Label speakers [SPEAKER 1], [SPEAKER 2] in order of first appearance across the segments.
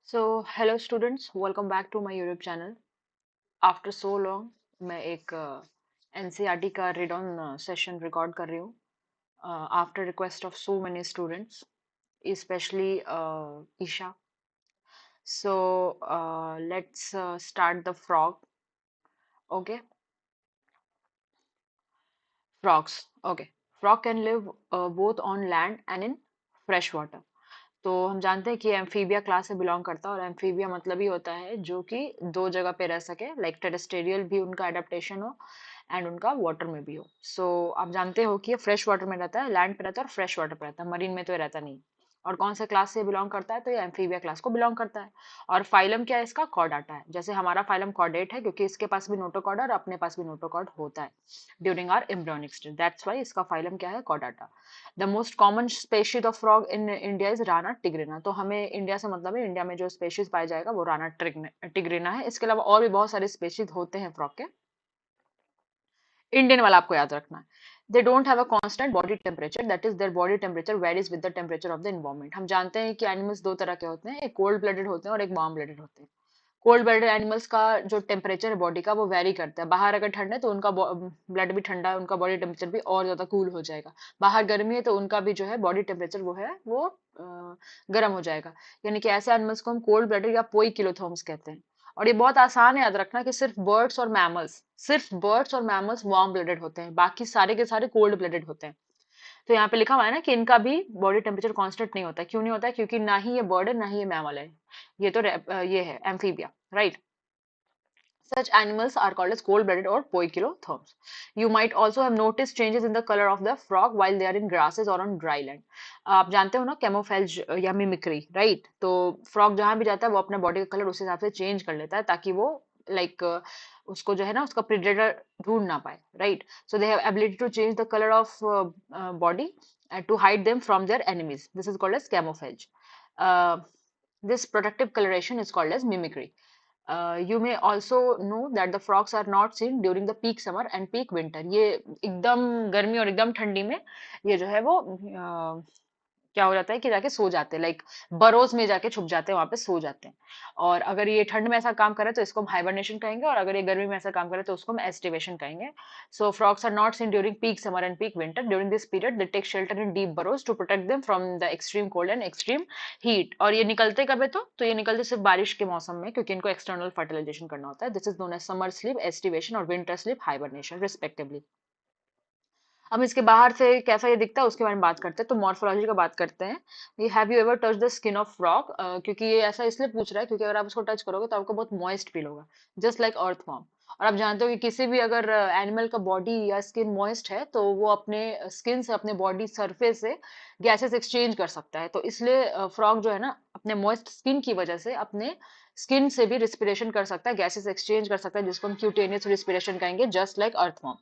[SPEAKER 1] So, hello students, welcome back to my YouTube channel. After so long, मैं एक NCERT का read on session record कर रही हूँ after request of so many students, especially Isha. So, let's start the frog. Okay, frogs. Okay, frog can live both on land and in fresh water. तो हम जानते हैं कि amphibia class से belong करता है और एम्फीबिया मतलब ही होता है जो कि दो जगह पे रह सके, लाइक टेरेस्टेरियल भी उनका एडेप्टेशन हो एंड उनका वाटर में भी हो. सो आप जानते हो कि ये फ्रेश वाटर में रहता है, लैंड पे रहता है और फ्रेश वाटर पे रहता है, मरीन में तो ये रहता नहीं. और कौन से क्लास से बिलोंग करता है, तो ये एम्फीबिया क्लास को बिलोंग करता है. और फाइलम क्या है इसका, कॉर्डाटा है. जैसे हमारा फाइलम कॉर्डेट है क्योंकि इसके पास भी नोटोकॉर्ड और अपने पास भी नोटोकॉर्ड होता है during our embryonic stage. That's why इसका फाइलम क्या है, Chordata. The most common species of frog in India is Rana tigrina. तो हमें इंडिया से मतलब है, इंडिया में जो स्पेशीज पाया जाएगा वो राना टिग्रिना है. इसके अलावा और भी बहुत सारे स्पेशीज होते हैं फ्रॉग के. इंडियन वाला आपको याद रखना है. They don't have a constant body temperature, that is their body temperature varies with the temperature of the environment. हम जानते हैं कि एनिमल्स दो तरह के होते हैं, एक कोल्ड ब्लडेड होते हैं और एक वार्म ब्लडेड होते हैं. कोल्ड ब्लडेड एनिमल्स का जो टेम्परेचर है बॉडी का वो वेरी करता है. बाहर अगर ठंड है तो उनका ब्लड भी ठंडा है, उनका बॉडी टेम्परेचर भी और ज्यादा कूल हो जाएगा. बाहर गर्मी है तो उनका भी जो है बॉडी टेम्परेचर वो है वो गर्म हो जाएगा. यानी कि ऐसे एनिमल्स को हम कोल्ड ब्लडेड या पोइकिलोथर्म्स कहते हैं. और ये बहुत आसान है याद रखना कि सिर्फ बर्ड्स और मैमल्स वार्म ब्लडेड होते हैं, बाकी सारे के सारे कोल्ड ब्लडेड होते हैं. तो यहाँ पे लिखा हुआ है ना कि इनका भी बॉडी टेम्परेचर कांस्टेंट नहीं होता. क्यों नहीं होता है, क्योंकि ना ही ये बर्ड है ना ही ये मैमल है. ये तो ये है amphibia, right. Such animals are called as cold-blooded or poikilotherms. You might also have noticed changes in the color of the frog while they are in grasses or on dry land. आप जानते हो ना camouflage या mimicry, right. तो frog जहां भी जाता है वो अपने बॉडी का कलर उस हिसाब से चेंज कर लेता है ताकि वो लाइक उसको जो है ना उसका प्रेडेटर ढूंढ ना पाए, right. So they have ability to change the colour of body to hide them from their enemies. This is called as camouflage. This protective coloration is called as mimicry. You may also know that the frogs are not seen during the peak summer and peak winter. ये एकदम गर्मी और एकदम ठंडी में ये जो है वो क्या हो जाता है कि जाके सो जाते हैं, लाइक बरोज में जाके छुप जाते हैं, वहां पे सो जाते हैं. और अगर ये ठंड में ऐसा काम करे तो इसको हम हाइबरनेशन कहेंगे, और अगर ये गर्मी में ऐसा काम करे तो उसको हम एस्टिवेशन कहेंगे. So frogs are not seen during peak summer and peak winter. During this period they take shelter in deep burrows to protect them from the extreme cold and extreme heat. और ये निकलते कब है, तो ये निकलते सिर्फ बारिश के मौसम में, क्योंकि इनको एक्सटर्नल फर्टिलाइजेशन करना होता है. This is known as summer sleep aestivation और विंटर स्लीप हाइबरनेशन रिस्पेक्टिवली. अब इसके बाहर से कैसा ये दिखता है उसके बारे में बात करते हैं. तो मॉर्फोलॉजी का बात करते हैं. ये have you ever touch the skin of frog, क्योंकि ये ऐसा इसलिए पूछ रहा है क्योंकि अगर आप उसको टच करोगे तो आपको बहुत मॉइस्ट फील होगा, जस्ट लाइक अर्थवॉर्म. और आप जानते हो कि किसी भी अगर एनिमल का बॉडी या स्किन मॉइस्ट है तो वो अपने स्किन से, अपने बॉडी सरफेस से गैसेस एक्सचेंज कर सकता है. तो इसलिए फ्रॉग जो है ना अपने मॉइस्ट स्किन की वजह से अपने स्किन से भी रिस्पिरेशन कर सकता है, गैसेस एक्सचेंज कर सकता है, जिसको हम क्यूटेनियस रिस्पिरेशन कहेंगे, just like earthworm.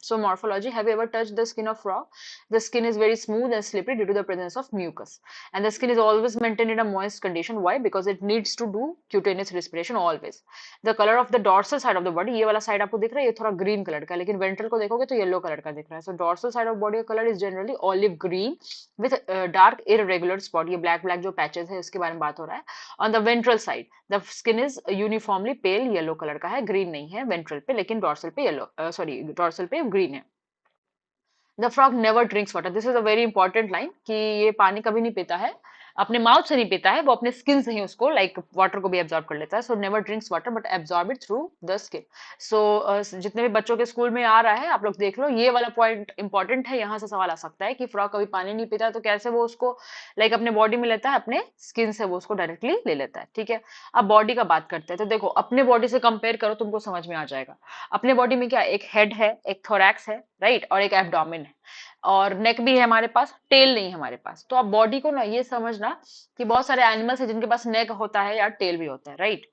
[SPEAKER 1] So morphology, have you ever touched the skin of frog? The skin is very smooth and slippery due to the presence of mucus, and the skin is always maintained in a moist condition. Why? Because it needs to do cutaneous respiration always. The color of the dorsal side of the body, ये वाला side आपको दिख रहा है, ये थोड़ा green color का है, लेकिन ventral को देखोगे तो yellow color का दिख रहा है. So dorsal side of body का color is generally olive green with dark irregular spot. ये black black जो patches है उसके बारे में बात हो रहा है. On the ventral side, the skin is uniformly pale yellow color का है, green नहीं है ventral पे, लेकिन dorsal पे yellow, dorsal पे ग्रीन है. The frog never drinks water. This is a very important line कि ये पानी कभी नहीं पीता है, अपने माउथ से नहीं पीता है, वो अपने स्किन से ही उसको लाइक वाटर को भी एब्जॉर्ब कर लेता है. So never drinks water but absorb it through the skin. So जितने भी बच्चों के स्कूल में आ रहा है आप लोग देख लो, ये वाला पॉइंट इंपॉर्टेंट है. यहाँ से सवाल आ सकता है कि फ्रॉग कभी पानी नहीं पीता तो कैसे वो उसको लाइक अपने बॉडी में लेता है, अपने स्किन से वो उसको डायरेक्टली ले लेता है. ठीक है, अब बॉडी का बात करते हैं. तो देखो अपने बॉडी से कंपेयर करो, तुमको समझ में आ जाएगा. अपने बॉडी में क्या, एक हेड है, एक थोरैक्स है, राइट, और एक एब्डोमेन है, और नेक भी है हमारे पास, टेल नहीं है हमारे पास. तो आप बॉडी को ना ये समझना कि बहुत सारे एनिमल्स है जिनके पास नेक होता है या टेल भी होता है, राइट.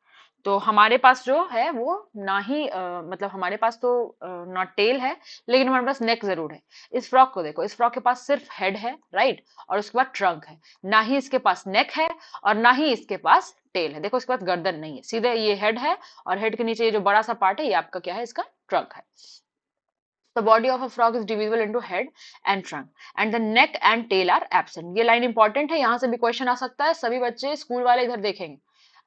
[SPEAKER 1] तो हमारे पास जो है वो ना ही मतलब हमारे पास तो ना टेल है, लेकिन हमारे पास नेक जरूर है. इस फ्रॉक को देखो, इस फ्रॉक के पास सिर्फ हेड है, राइट, और उसके बाद ट्रंक है. ना ही इसके पास नेक है और ना ही इसके पास टेल है. देखो इसके पास गर्दन नहीं है, सीधे ये हेड है, और हेड के नीचे ये जो बड़ा सा पार्ट है ये आपका क्या है, इसका ट्रंक है. The body of a frog is divisible into head and trunk, and the neck and tail are absent. ये लाइन इंपॉर्टेंट है, यहाँ से भी क्वेश्चन आ सकता है. सभी बच्चे स्कूल वाले इधर देखेंगे.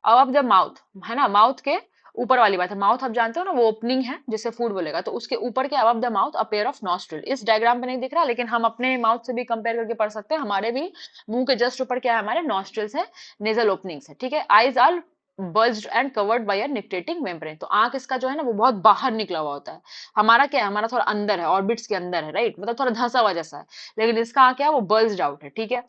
[SPEAKER 1] अब द माउथ, है ना, माउथ के ऊपर वाली बात है, माउथ आप जानते हो ना, वो ओपनिंग है जिससे फूड बोलेगा, तो उसके ऊपर के अब the mouth a pair of nostril. इस डायग्राम पे नहीं दिख रहा, लेकिन हम अपने माउथ से भी कंपेयर करके पढ़ सकते हैं, हमारे भी मुंह के जस्ट ऊपर क्या है, हमारे नॉस्ट्रिल्स है, नेजल ओपनिंग्स है, ठीक है। Eyes are bulged and covered by a nictitating membrane, तो आंख इसका जो है ना वो बहुत बाहर निकला हुआ होता है। हमारा क्या है, हमारा थोड़ा अंदर है, ऑर्बिट्स के अंदर है, राइट, मतलब थोड़ा धंसा हुआ जैसा है, लेकिन इसका आंख क्या है, वो बल्ज्ड आउट है, ठीक है,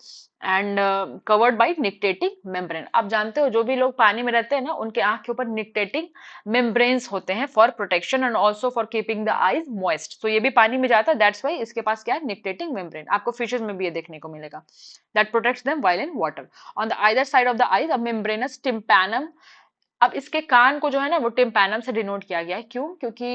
[SPEAKER 1] and covered bye nictitating membrane. आप जानते हो जो भी लोग पानी में रहते हैं ना, उनके आंख के ऊपर निक्टेटिंग मेम्ब्रेन्स होते हैं for protection and also for keeping the eyes moist. तो ये भी पानी में जाता है, दैट्स वाई इसके पास क्या है, निक्टेटिंग मेम्ब्रेन। आपको फिशेज में भी ये देखने को मिलेगा, that protects them while in water. On the either side of the eyes a membranes tympanum. अब इसके कान को जो है ना वो टिम्पैनम से डिनोट किया गया है, क्यों, क्योंकि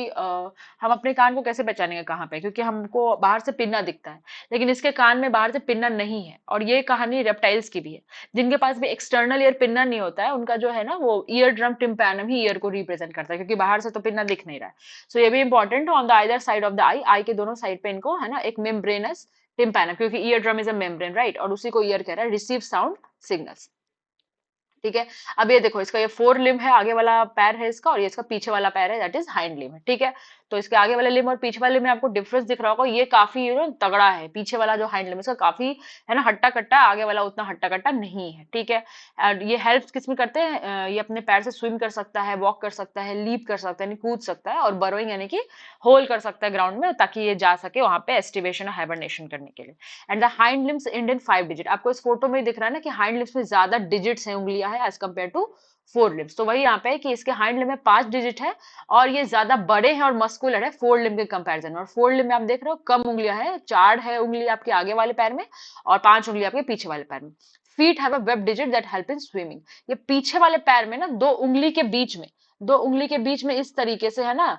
[SPEAKER 1] हम अपने कान को कैसे पहचानेंगे कहाँ पे, क्योंकि हमको बाहर से पिन्ना दिखता है, लेकिन इसके कान में बाहर से पिन्ना नहीं है। और ये कहानी रेप्टाइल्स की भी है, जिनके पास भी एक्सटर्नल ईयर पिन्ना नहीं होता है, उनका जो है ना वो ईयर ड्रम टिम्पैनम ही ईयर को रिप्रेजेंट करता है, क्योंकि बाहर से तो पिन्ना दिख नहीं रहा है। सो ये भी इंपॉर्टेंट है, on the either side of the eye, eye के दोनों साइड पे इनको है ना एक मेम्ब्रेनस टिम्पैनम, क्योंकि ear drum is a membrane, right, और उसी को ईयर कह रहा है, रिसीव साउंड सिग्नल्स, ठीक है। अब ये देखो, इसका ये फोर लिम है, आगे वाला पैर है इसका, और ये इसका पीछे वाला पैर है, दैट इज हाइंड लिम है, ठीक है। तो इसके आगे वाले लिम और पीछे वाले लिम में आपको डिफरेंस दिख रहा होगा, ये काफी तगड़ा है, पीछे वाला जो हाइंड लिम इसका काफी है ना हट्टा कट्टा, आगे वाला उतना हट्टा कट्टा नहीं है, ठीक है। और ये हेल्प किस में करते हैं, ये अपने पैर से स्विम कर सकता है, वॉक कर सकता है, लीप कर सकता है, यानी कूद सकता है, और बरोइंग यानी कि होल कर सकता है ग्राउंड में, ताकि ये जा सके वहां पे एस्टिवेशन और हाइबरनेशन करने के लिए। And the hind limbs and in 5 digit, आपको इस फोटो में दिख रहा है ना कि हाइंड लिम्स में ज्यादा डिजिट्स हैं, उंगलियां है, as compare to forelimbs. तो वही यहाँ पे है कि इसके हाइंड लिम्ब में 5 डिजिट है, और ये ज्यादा बड़े हैं और मस्कुलर है फोर लिम्ब के कंपैरिजन में। और फोर लिम्ब में आप देख रहे हो कम उंगलियां है, 4 है उंगली आपके आगे वाले पैर में, और 5 उंगली आपके पीछे वाले पैर में। Feet have a web digit that help in swimming, ये पीछे वाले पैर में ना दो उंगली के बीच में, दो उंगली के बीच में इस तरीके से है ना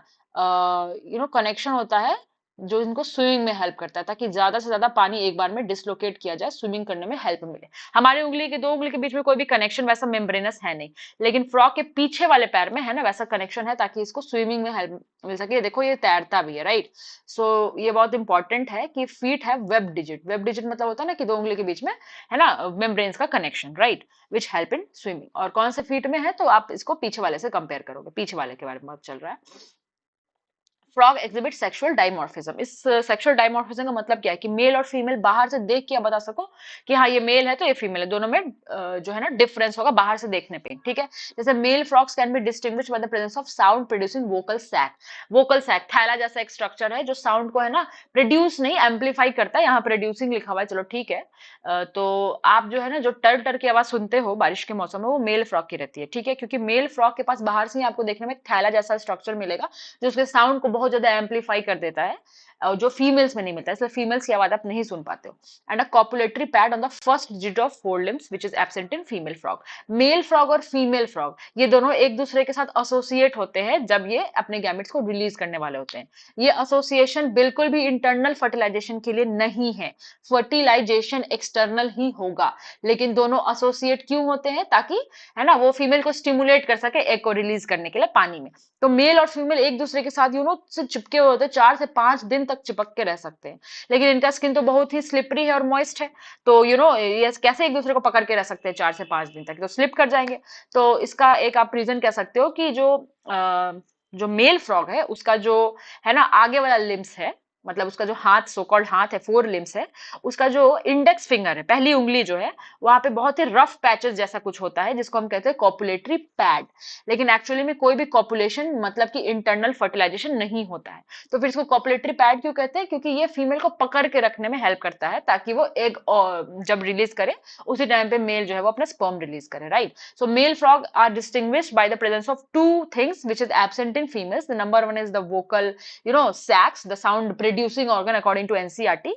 [SPEAKER 1] कनेक्शन होता है, जो इनको स्विमिंग में हेल्प करता है, ताकि ज्यादा से ज्यादा पानी एक बार में डिसलोकेट किया जाए, स्विमिंग करने में हेल्प मिले। हमारे उंगली के दो उंगली के बीच में कोई भी कनेक्शन वैसा मेम्ब्रेनस है नहीं, लेकिन फ्रॉग के पीछे वाले पैर में है ना वैसा कनेक्शन है, ताकि इसको स्विमिंग में हेल्प मिल सके। ये देखो ये तैरता भी है, राइट। सो ये बहुत इंपॉर्टेंट है कि फीट है वेब डिजिट, वेब डिजिट मतलब होता है ना कि दो उंगली के बीच में है ना मेम्ब्रेन्स का connection, right, which help in swimming. और कौन से फीट में है, तो आप इसको पीछे वाले से कंपेयर करोगे, पीछे वाले के बारे में बात चल रहा है। Frog exhibit sexual dimorphism. इस सेक्सुअल डाइमॉर्फिज्म का मतलब क्या है कि मेल और फीमेल बाहर से देख के आप बता सको कि हाँ ये मेल है तो ये फीमेल है, दोनों में जो है ना डिफरेंस होगा बाहर से देखने पे, ठीक है। जैसे male frogs can be distinguish by the presence of sound producing vocal sac. Vocal sac थैला जैसा एक स्ट्रक्चर है जो साउंड को है ना प्रोड्यूस नहीं एम्पलीफाई करता है, यहाँ प्रोड्यूसिंग लिखा हुआ है, चलो ठीक है। तो आप जो है ना जो टर टर की आवाज सुनते हो बारिश के मौसम में, वो मेल फ्रॉग की रहती है, ठीक है, क्योंकि मेल फ्रॉग के पास बाहर से ही आपको देखने में थैला जैसा स्ट्रक्चर मिलेगा, जो उसके साउंड को बहुत ज्यादा एम्पलीफाई कर देता है, और जो फीमेल्स में नहीं मिलता है, इसलिए फीमेल्स की आवाज आप नहीं सुन पाते हो। And a copulatory pad on the first digit of forelimbs which is absent in female frog. Male frog और फीमेल फ्रॉग ये दोनों एक दूसरे के साथ एसोसिएट होते हैं जब ये अपने गैमेट्स को रिलीज करने वाले होते हैं। ये एसोसिएशन बिल्कुल भी इंटरनल फर्टिलाइजेशन के लिए नहीं है, फर्टिलाइजेशन एक्सटर्नल ही होगा, लेकिन दोनों एसोसिएट क्यों होते हैं, ताकि है ना वो फीमेल को स्टिमुलेट कर सके एग को रिलीज करने के लिए पानी में। तो मेल और फीमेल एक दूसरे के साथ से चिपके हुए होते हैं, 4 से 5 दिन तक चिपक के रह सकते हैं, लेकिन इनका स्किन तो बहुत ही स्लिपरी है और मॉइस्ट है, तो ये कैसे एक दूसरे को पकड़ के रह सकते हैं 4 से 5 दिन तक, तो स्लिप कर जाएंगे। तो इसका एक आप रीजन कह सकते हो कि जो मेल फ्रॉग है उसका जो है ना आगे वाला लिम्स है, मतलब उसका जो हाथ, सो कॉल्ड हाथ है, फोर लिम्स है, उसका जो इंडेक्स फिंगर है, पहली उंगली जो है, वहां पे बहुत ही रफ पैचेस जैसा कुछ होता है जिसको हम कहते हैं कॉपुलेटरी पैड। लेकिन एक्चुअली में कोई भी कॉपुलेशन मतलब कि इंटरनल फर्टिलाइजेशन नहीं होता है। तो फिर इसको कॉपुलेटरी पैड क्यों कहते हैं, क्योंकि ये फीमेल को पकड़ के रखने में हेल्प करता है, ताकि वो एग जब रिलीज करे उसी टाइम पे मेल जो है वो अपना स्पर्म रिलीज करे, right. So male frog are distinguished by the presence of two things which is absent in females. The number one is the vocal sacs, the sound producing organ according to NCERT,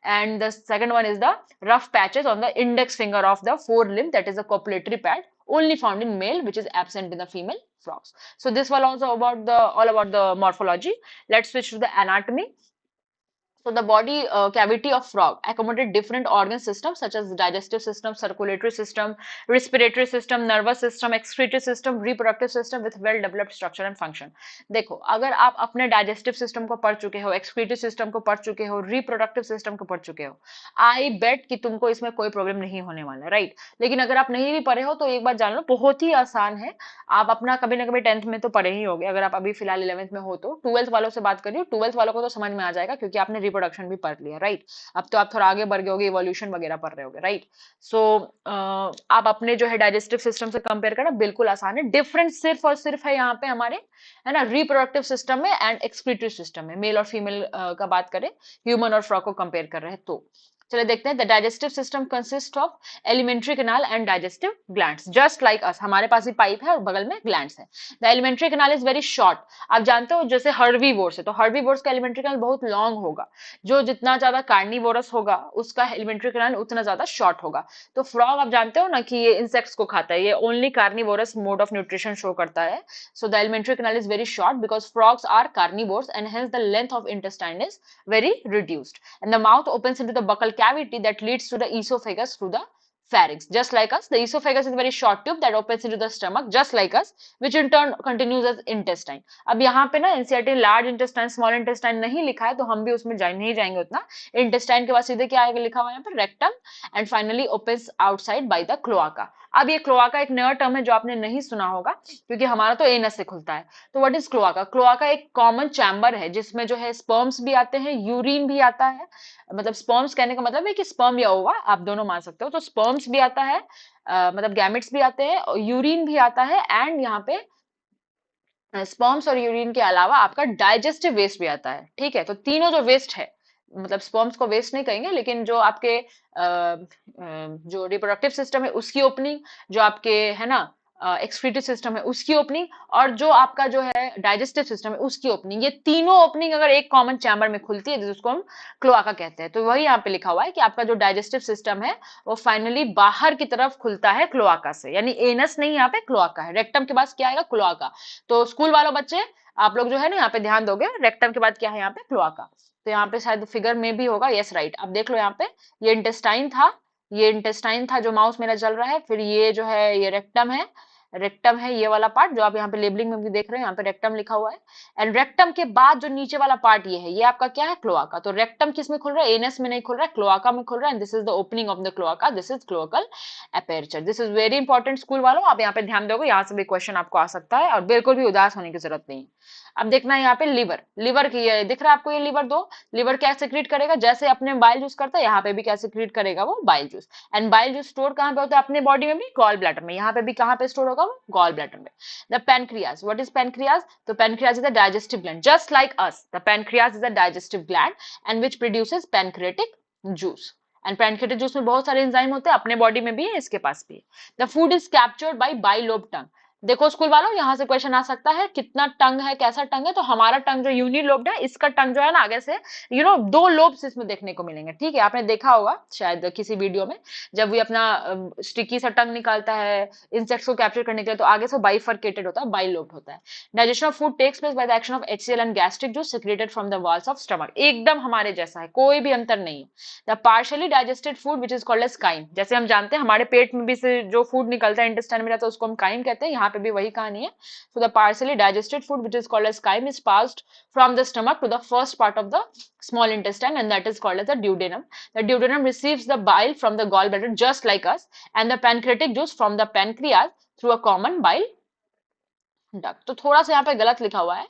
[SPEAKER 1] and the second one is the rough patches on the index finger of the forelimb, that is the copulatory pad, only found in male, which is absent in the female frogs. So this was also about the all about the morphology. Let's switch to the anatomy. So the body cavity of frog accommodate different organ systems such as digestive system, circulatory system, respiratory system, nervous system, excretory system, reproductive system with well developed structure and function. देखो अगर आप अपने digestive system को पढ़ चुके हो, excretory system को पढ़ चुके हो, reproductive system को पढ़ चुके हो, I bet कि तुमको इसमें कोई प्रॉब्लम नहीं होने वाला, राइट? लेकिन अगर आप नहीं भी पढ़े हो तो एक बात जान लो, बहुत ही आसान है। आप अपना कभी ना कभी 10th में तो पढ़े ही होगे, अगर आप अभी फिलहाल 11th में हो तो। 12th वालों से बात करिए, 12th वालों को तो समझ में आ जाएगा क्योंकि आपने रिप्रोडक्शन भी पढ़ लिया, राइट? अब तो आप थोड़ा आगे बढ़ गए होगे, इवोल्यूशन वगैरह पढ़ रहे होगे, राइट? सो आप अपने जो है डाइजेस्टिव सिस्टम से कंपेयर करना बिल्कुल आसान है। डिफरेंस सिर्फ और सिर्फ है यहाँ पे हमारे, है ना, रिप्रोडक्टिव सिस्टम में एंड एक्सक्रीटरी सिस्टम में। मेल और फीमेल का बात करें, ह्यूमन और फ्रॉग को कंपेयर कर रहे हैं तो चलिए देखते हैं। The digestive system consist of alimentary canal and digestive glands, just like अस। हमारे पास भी पाइप है और बगल में ग्लैंड्स है। The alimentary canal is very short. आप जानते हो जैसे हर्बीवोर्स है तो हर्बीवोर्स का एलिमेंट्री कैनाल बहुत लॉन्ग होगा, जो जितना ज्यादा कार्निवोरस होगा उसका एलिमेंट्री कैनाल उतना ज्यादा शॉर्ट होगा। तो फ्रॉग आप जानते हो ना कि ये इंसेक्ट्स को खाता है, ये only carnivorous mode of nutrition show करता है। So the alimentary canal is very short because frogs are carnivores and hence the length of intestine is very reduced, and the mouth opens into the buccal cavity that leads to the esophagus through the pharynx. Just like us, the esophagus is a very short tube that opens into the stomach, just like us, which in turn continues as intestine. अब यहाँ पे ना NCERT large intestine small intestine नहीं लिखा है तो हम भी उसमें नहीं जाएंगे उतना। इंटेस्टाइन के बाद सीधे क्या आएगा लिखा हुआ है यहाँ पे, rectum, and finally opens outside by the cloaca. अब ये क्लोआका एक नया टर्म है जो आपने नहीं सुना होगा क्योंकि हमारा तो एनस से खुलता है। तो व्हाट इज क्लोआका? क्लोआका एक कॉमन चैम्बर है जिसमें जो है स्पर्म्स भी आते हैं, यूरिन भी आता है। मतलब स्पर्म्स कहने का मतलब है कि स्पर्म या ओवा आप दोनों मान सकते हो। तो स्पर्म्स भी आता है, मतलब गैमेट्स भी आते हैं, यूरिन भी आता है, एंड यहाँ पे स्पर्म्स और यूरिन के अलावा आपका डाइजेस्टिव वेस्ट भी आता है। ठीक है, तो तीनों जो वेस्ट है, मतलब स्पर्म्स को वेस्ट नहीं कहेंगे लेकिन जो आपके जो रिप्रोडक्टिव सिस्टम है उसकी ओपनिंग, जो आपके है ना एक्सक्रीटिव सिस्टम है उसकी ओपनिंग, और जो आपका जो है डाइजेस्टिव सिस्टम है उसकी ओपनिंग, ये तीनों ओपनिंग अगर एक कॉमन चैम्बर में खुलती है जिसको हम क्लोआका कहते हैं। तो वही यहाँ पे लिखा हुआ है कि आपका जो डाइजेस्टिव सिस्टम है वो फाइनली बाहर की तरफ खुलता है क्लोआका से, यानी एनस नहीं, यहाँ पे क्लोआका है। रेक्टम के पास क्या आएगा? क्लोआका। तो स्कूल वालों बच्चे आप लोग जो है ना यहाँ पे ध्यान दोगे, रेक्टम के बाद क्या है यहाँ पे? क्लोआका। तो यहाँ पे शायद फिगर में भी होगा, यस राइट। अब देख लो यहाँ पे, ये इंटेस्टाइन था, ये इंटेस्टाइन था जो माउस मेरा चल रहा है, फिर ये जो है ये रेक्टम है, रेक्टम है ये वाला पार्ट जो आप यहाँ पे लेबलिंग में भी देख रहे हैं, यहाँ पे रेक्टम लिखा हुआ है। एंड रेक्टम के बाद जो नीचे वाला पार्ट ये है, ये आपका क्या है? क्लोआका। तो रेक्टम किस में खुल रहा है? एनस में नहीं खुल रहा है, क्लोआका में खुल रहा है। This is the opening of the cloaca, this is cloacal aperture. This is very important school वालों, आप यहाँ पे ध्यान दोगे, यहाँ से भी क्वेश्चन आपको आ सकता है और बिल्कुल भी उदास होने की जरूरत नहीं है। अब देखना है यहाँ पे लिवर, लिवर की ये दिख रहा है आपको, ये लिवर दो, लिवर क्या सेक्रेट करेगा? जैसे अपने बाइल जूस करता है यहाँ पे भी क्या सेक्रेट करेगा? वो bile juice. And bile juice store कहाँ पे होता है? अपने बॉडी में भी, गॉल ब्लैडर में। यहाँ पे भी कहाँ पे स्टोर होगा? वो गॉल ब्लैडर में। The pancreas, what is pancreas? तो pancreas is a digestive gland, just like us the pancreas is a digestive gland and which produces pancreatic juice. And pancreatic juice में बहुत सारे एंजाइम होते हैं, अपने बॉडी में भी है, इसके पास भी है। The food is captured by bilobed tongue. देखो स्कूल वालों, यहाँ से क्वेश्चन आ सकता है कितना टंग है, कैसा टंग है? तो हमारा टंग जो यूनिलोब्ड है, इसका टंग जो है ना आगे से दो लोब्स इसमें देखने को मिलेंगे। ठीक है, आपने देखा होगा शायद किसी वीडियो में, जब वो अपना स्टिकी सा टंग निकालता है इंसेक्ट्स को कैप्चर करने के लिए, तो आगे से बाइफरकेटेड होता है, बाइलोब्ड होता है। Digestion of food takes place by the action of HCl and gastric juice secreted from the walls of stomach. एकदम हमारे जैसा है, कोई भी अंतर नहीं है। The partially digested food which is called as chyme, जैसे हम जानते हैं हमारे पेट में भी से जो फूड निकलता है इंटेस्टाइन में जाता है उसको हम काइम कहते हैं, यहाँ पे भी वही कहानी है। So the partially digested food which is called as chyme is passed from the stomach to the first part of the small intestine and that is called as the duodenum. The duodenum receives the bile from the gallbladder just like us and the pancreatic juice from the pancreas through a common bile duct. तो थोड़ा सा यहाँ पे गलत लिखा हुआ है।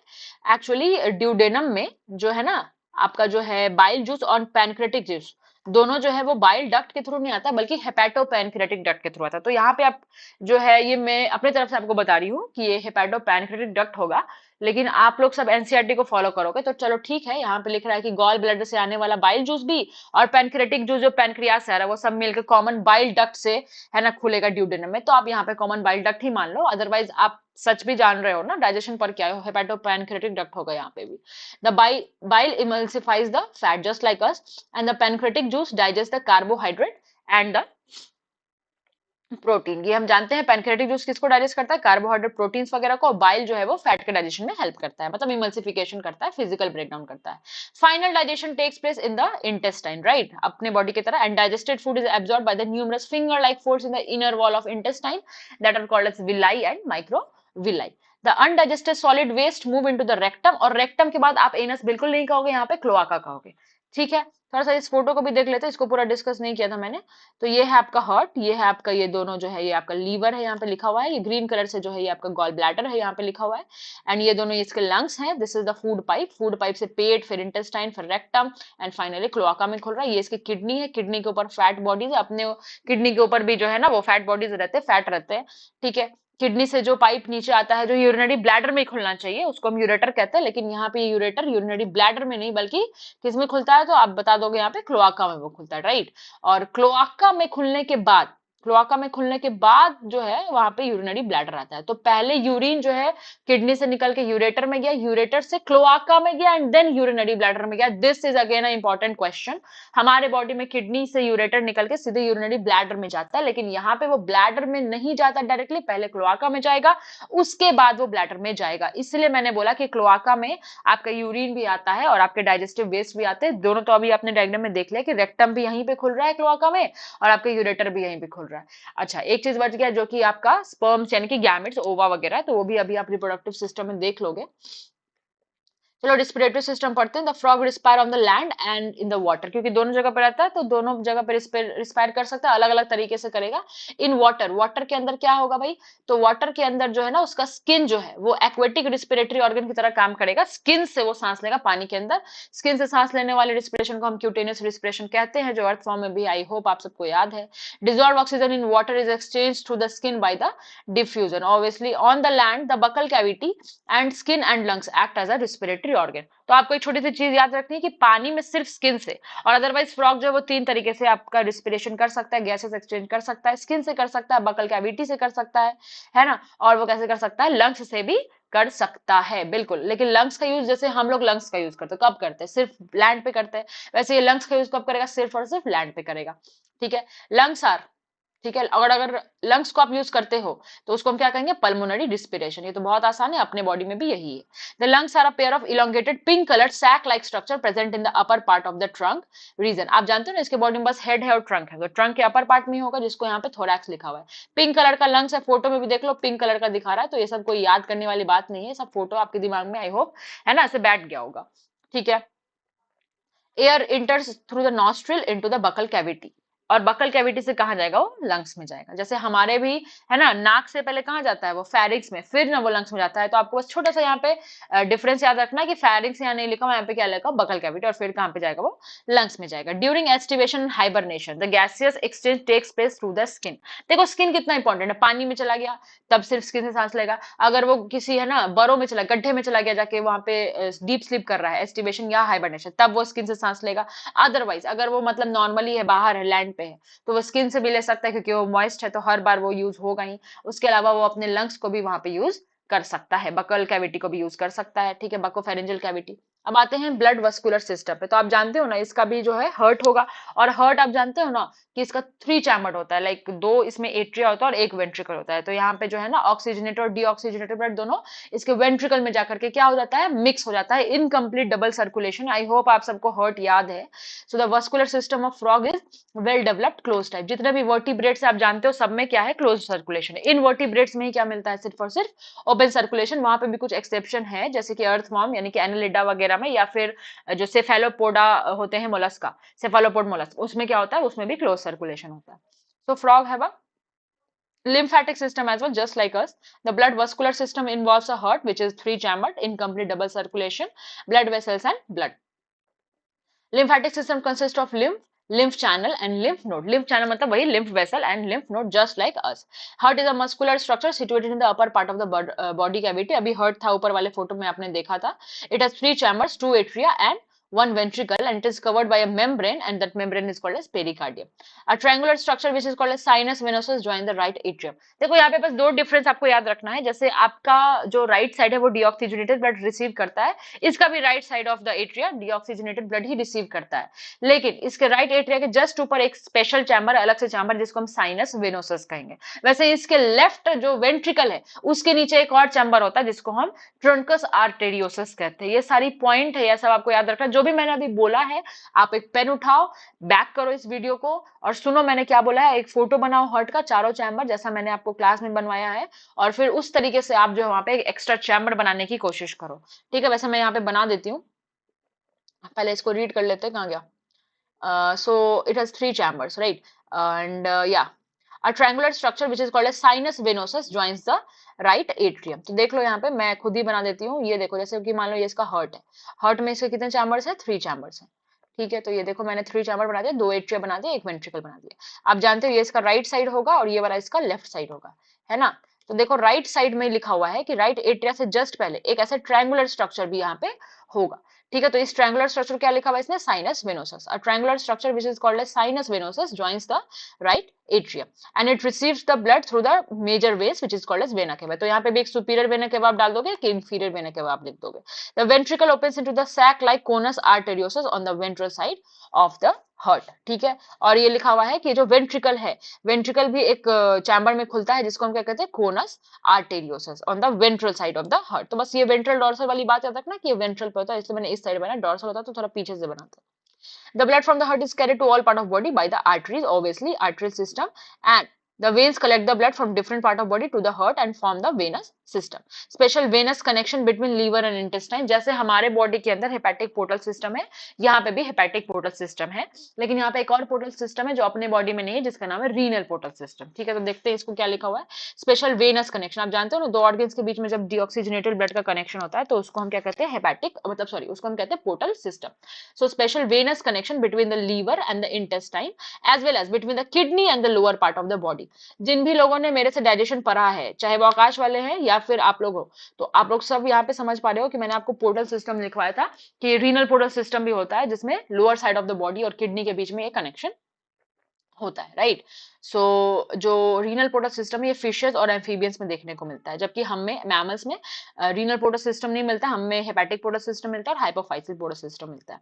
[SPEAKER 1] Actually duodenum में जो है ना आपका जो है बाइल जूस और पैनक्रेटिक जूस दोनों जो है वो बाइल डक्ट के थ्रू नहीं आता बल्कि हेपेटो पैनक्रेटिक डक्ट के थ्रू आता है। तो यहाँ पे आप जो है ये मैं अपनी तरफ से आपको बता रही हूँ कि ये हेपेटो पैनक्रेटिक डक्ट होगा, लेकिन आप लोग सब एनसीईआरटी को फॉलो करोगे तो चलो ठीक है। यहाँ पे लिख रहा है कि गॉल ब्लैडर से आने वाला बाइल जूस भी और पैनक्रेटिक जूस जो पैनक्रियास है वो सब मिलकर कॉमन बाइल डक्ट से है ना खुलेगा ड्यूडेनम में। तो आप यहाँ पे कॉमन बाइल डक्ट ही मान लो, अदरवाइज आप सच भी जान रहे हो ना डाइजेशन पर क्या है, हेपेटो पैनक्रेटिक डक्ट होगा यहाँ पे भी। The bile emulsifies the fat just like us and the pancreatic juice digests the carbohydrate and the protein, ये हम जानते हैं पैनक्रियाटिक जूस किसको डाइजेस्ट करता है, कार्बोहाइड्रेट प्रोटीन्स वगैरह को, बाइल जो है वो फैट के डाइजेशन में हेल्प करता है, मतलब इमल्सिफिकेशन करता है, फिजिकल ब्रेकडाउन करता है। Final digestion takes place in the intestine, right, अपने बॉडी की तरह, and digested food is absorbed by the numerous finger like folds in the inner wall of intestine that are called as villi and microvilli. The undigested solid waste move into the rectum, और rectum के बाद आप anus बिल्कुल नहीं कहोगे, यहाँ पे cloaca कहोगे, ठीक है। थोड़ा सा इस फोटो को भी देख लेते हैं, इसको पूरा डिस्कस नहीं किया था मैंने। तो ये है आपका हार्ट, ये है आपका, ये दोनों जो है ये आपका लीवर है, यहाँ पे लिखा हुआ है, ये ग्रीन कलर से जो है ये आपका गॉल ब्लैडर है, यहाँ पे लिखा हुआ है, एंड ये दोनों इसके लंग्स हैं, this is the food pipe, food pipe से पेट, फिर इंटेस्टाइन, फिर रेक्टम, एंड फाइनली क्लोआका में खुल रहा है। ये इसकी किडनी है, किडनी के ऊपर फैट बॉडीज, अपने किडनी के ऊपर भी जो है ना वो फैट बॉडीज रहते हैं, फैट रहते हैं, ठीक है। किडनी से जो पाइप नीचे आता है जो यूरिनरी ब्लैडर में खुलना चाहिए उसको हम यूरेटर कहते हैं, लेकिन यहाँ पे यूरेटर यूरिनरी ब्लैडर में नहीं बल्कि किस में खुलता है, तो आप बता दोगे यहाँ पे क्लोआका में वो खुलता है, राइट। और क्लोआका में खुलने के बाद जो है वहां पे यूरिनरी ब्लैडर आता है। तो पहले यूरिन जो है किडनी से निकल के यूरेटर में गया, यूरेटर से क्लोआका में गया, एंड देन यूरिनरी ब्लैडर में गया। This is again a important question. हमारे बॉडी में किडनी से यूरेटर निकल के सीधे यूरिनरी ब्लैडर में जाता है, लेकिन यहाँ पे वो ब्लैडर में नहीं जाता डायरेक्टली, पहले क्लोआका में जाएगा, उसके बाद वो ब्लैडर में जाएगा। इसलिए मैंने बोला कि क्लोआका में आपका यूरिन भी आता है और आपके डाइजेस्टिव वेस्ट भी आते हैं दोनों। तो अभी आपने डायग्राम में देख लिया कि रेक्टम भी यहीं पे खुल रहा है क्लोआका में, और आपका यूरेटर भी यहीं पे खुल रहा है। अच्छा, एक चीज बच गया जो कि आपका स्पर्म्स यानी कि गैमेट्स, ओवा वगैरह, तो वो भी अभी आप रिप्रोडक्टिव सिस्टम में देख लोगे। चलो रिस्पिरेटरी सिस्टम पढ़ते हैं। The frog respire on the land and in the water, क्योंकि दोनों जगह पे रहता है तो दोनों जगह पे रिस्पायर कर सकता है, अलग अलग तरीके से करेगा। इन वाटर, वाटर के अंदर क्या होगा भाई, तो वाटर के अंदर जो है ना उसका स्किन जो है वो एक्वेटिक रिस्पिरेटरी ऑर्गन की तरह काम करेगा, स्किन से वो सांस लेगा पानी के अंदर। स्किन से सांस लेने वाले रिस्पिरेशन को हम क्यूटेनियस रिस्पिरेशन कहते हैं, जो अर्थ फॉर्म में भी आई होप आप सबको याद है। Dissolve oxygen in water is exchange through the skin by the diffusion. Obviously on the land the buccal cavity and skin and lungs act as a respiratory organ. तो आपको एक छोटी सी चीज याद रखनी है कि पानी में सिर्फ स्किन से, और अदरवाइज फ्रॉग जो है वो तीन तरीके से आपका रिस्पिरेशन कर सकता है, गैसेस एक्सचेंज कर सकता है, स्किन से कर सकता है, बकल कैविटी से कर सकता है ना, और वो कैसे कर सकता है, लंग्स से भी कर सकता है, बिल्कुल। लेकिन लंग्स का यूज जैसे हम लोग लंग्स का यूज करते हैं कब करते हैं, सिर्फ लैंड पे करते हैं, वैसे ये लंग्स का यूज कब करेगा, सिर्फ और सिर्फ लैंड पे करेगा, ठीक है। लंग्स आर, ठीक है, और अगर लंग्स को आप यूज करते हो तो उसको हम क्या कहेंगे, पल्मोनरी रिस्पिरेशन। ये तो बहुत आसान है, अपने बॉडी में भी यही है। The lungs are a pair of elongated pink colour sac like structure present in the upper part of the trunk region. आप जानते हो ना इसके बॉडी में बस हेड है और ट्रंक है, तो ट्रंक के अपर पार्ट में होगा जिसको यहाँ पे थोरैक्स लिखा हुआ है। पिंक कलर का लंग्स है, फोटो में भी देख लो पिंक कलर का दिखा रहा है, तो ये सब कोई याद करने वाली बात नहीं है, सब फोटो आपके दिमाग में आई होप है ना ऐसे बैठ गया होगा, ठीक है। Air इंटर्स through the nostril into the buccal cavity, और बकल कैविटी से कहां जाएगा, वो लंग्स में जाएगा। जैसे हमारे भी है ना, नाक से पहले कहां जाता है, वो फेरिंग्स में, फिर ना वो लंग्स में जाता है। तो आपको बस छोटा सा यहाँ पे डिफरेंस याद रखना है कि फेरिंग्स यहाँ नहीं लिखा हुआ, यहाँ पे क्या लिखा, बकल कैविटी, और फिर कहां पे जाएगा, वो लंग्स में जाएगा। During aestivation and hibernation the gaseous exchange takes place through the skin. देखो स्किन कितना इंपॉर्टेंट है, पानी में चला गया तब सिर्फ स्किन से सांस लेगा, अगर वो किसी है ना बरो में चला, गड्ढे में चला गया जाके वहां पे डीप स्लीप कर रहा है, एस्टिवेशन या हाइबरनेशन, तब वो स्किन से सांस लेगा। अदरवाइज अगर वो मतलब नॉर्मली है, बाहर है, लैंड पे है, तो वो स्किन से भी ले सकता है क्योंकि वो मॉइस्ट है, तो हर बार वो यूज होगा ही। उसके अलावा वो अपने लंग्स को भी वहां पे यूज कर सकता है, बकल कैविटी को भी यूज कर सकता है, ठीक है, बकोफेरेंजियल कैविटी। अब आते हैं ब्लड वस्कुलर सिस्टम पे, तो आप जानते हो ना इसका भी जो है हर्ट होगा, और हर्ट आप जानते हो ना कि इसका थ्री चैम्बर्ड होता है, लाइक दो इसमें एट्रिया होता है और एक वेंट्रिकल होता है। तो यहाँ पे जो है ना ऑक्सीजनेटेड और डीऑक्सीजनेटेड ब्लड दोनों इसके वेंट्रिकल में जाकर के क्या हो जाता है, मिक्स हो जाता है, incomplete double circulation. I hope आप सबको हर्ट याद है। So the vascular system of frog is well developed close type. जितने भी वर्टिब्रेट्स आप जानते हो सब में क्या है, क्लोज सर्कुलेशन। इन वर्टिब्रेट्स में ही क्या मिलता है, सिर्फ और सिर्फ ओपन सर्कुलेशन। वहां पे भी कुछ एक्सेप्शन है, जैसे कि अर्थवॉर्म यानी कि एनालिडा वगैरह में, या फिर जो सेफेलोपोडा होते हैं मोलस्का, सेफेलोपोड मोलस्क, उसमें क्या होता है, उसमें भी क्लोज सर्कुलेशन होता है। So frog have a lymphatic system as well, just like us. The blood vascular system involves a heart which is three chambered, incomplete double circulation, blood vessels and blood. Lymphatic system consists of lymph channel and lymph node. Lymph channel मतलब वही lymph vessel and lymph node, just like us. Heart is a muscular structure situated in the upper part of the body cavity. अभी heart था ऊपर वाले photo में आपने देखा था. It has three chambers, two atria and one ventricle and it is covered by a membrane and that membrane is called as pericardium. A triangular structure which is called as sinus venosus join the right atrium. देखो यहाँ पे बस दो difference आपको याद रखना है, जैसे आपका जो राइट साइड है वो डीऑक्सीजनेटेड ब्लड रिसीव करता है, इसका भी right side of the atria deoxygenated blood he receive करता है, लेकिन इसके राइट एट्रिया के जस्ट ऊपर एक स्पेशल चैम्बर, अलग से चैम्बर जिसको हम साइनस वेनोसस कहेंगे। वैसे इसके लेफ्ट जो वेंट्रिकल है उसके नीचे एक और चैम्बर होता है जिसको हम ट्रंकस आर्टेरियोसस कहते हैं। ये सारी पॉइंट है, ये सब आपको याद रखना। जो भी मैंने अभी बोला है, आप एक पेन उठाओ, बैक करो इस वीडियो को और सुनो मैंने क्या बोला है, एक फोटो बनाओ हार्ट का चारों चैम्बर जैसा मैंने आपको क्लास में बनवाया है, और फिर उस तरीके से आप जो वहां पे एक एक्स्ट्रा चैम्बर बनाने की कोशिश करो, ठीक है। वैसे मैं यहाँ पे बना देती हूँ, पहले इसको रीड कर लेते हैं, कहाँ गया। So it has 3 chambers, right? And yeah, a triangular structure which is called as sinus venosus joins the right atrium. तो देख लो यहाँ पे मैं खुद ही बना देती हूँ। ये देखो, जैसे कि मान लो ये इसका हार्ट है, हार्ट में इसके कितने चैम्बर्स है? 3 chambers है, ठीक है। तो ये देखो मैंने 3 चैम्बर बना दिया, 2 एट्रिया बना दिया, 1 वेंट्रिकल बना दिया। आप जानते हो ये इसका राइट साइड होगा और ये वाला इसका लेफ्ट साइड होगा, है ना। तो देखो राइट साइड में लिखा हुआ है कि राइट एट्रिया से जस्ट पहले एक ऐसा ट्रायंगुलर स्ट्रक्चर भी यहाँ पे होगा, ठीक है। तो इस ट्रायंगुलर स्ट्रक्चर क्या लिखा हुआ है इसने? Sinus venosus. A triangular structure which is called as sinus venosus joins the right atrium and it receives the blood through the major veins which is called as vena cava. तो यहाँ पे भी एक सुपीरियर वेना केवा आप डाल दोगे कि inferior vena cava आप लिख दोगे। The ventricle opens into the sac like conus arteriosus on the ventral side of the heart, ठीक है। और ये लिखा हुआ है कि जो वेंट्रिकल है, वेंट्रिकल भी एक चैम्बर में खुलता है जिसको हम क्या कहते हैं? Conus arteriosus on the ventral side of the heart. तो बस ये वेंट्रल डॉर्सल वाली बात याद रखना कि ये वेंट्रल पे होता है, इसलिए मैंने इस साइड बनाया, डॉर्सल होता तो थोड़ा पीछे से बनाता। The blood from the heart is carried to all part of body by the arteries, obviously arterial system, and the veins collect the blood from different part of body to the heart and form the venous system. Special venous connection between liver and intestine, जैसे हमारे body के अंदर hepatic portal system है, यहाँ पे भी hepatic portal system है, लेकिन यहाँ पे एक और पोर्टल सिस्टम है जो अपने बॉडी में नहीं है जिसका नाम है रीनल पोर्टल सिस्टम, ठीक है। तो देखते हैं इसको क्या लिखा हुआ है। स्पेशल वेनस कनेक्शन, आप जानते हो ना, दो ऑर्गन्स के बीच में जब डीऑक्सीजनेटेड ब्लड का कनेक्शन होता है तो उसको हम क्या कहते हैं? हेपेटिक, मतलब सॉरी, उसको हम कहते हैं portal system. So special venous connection between the liver and the intestine as well as between the kidney and the lower part of the body. जिन भी लोगों ने मेरे से डाइजेशन पढ़ा है, चाहे वो आकाश वाले हैं या फिर आप लोग हो, तो आप लोग सब यहाँ पे समझ पा रहे हो कि मैंने आपको पोर्टल सिस्टम लिखवाया था कि रीनल पोर्टल सिस्टम भी होता है जिसमें lower side of the body और किडनी के बीच में एक कनेक्शन होता है, राइट। सो जो रीनल पोर्टल सिस्टम है ये फिशेस और एम्फीबियंस में देखने को मिलता है, जबकि हमें मैमल्स में रीनल पोर्टल सिस्टम नहीं मिलता, हमें हेपेटिक पोर्टल सिस्टम मिलता है और हाइपोफाइसिल पोर्टल सिस्टम मिलता है।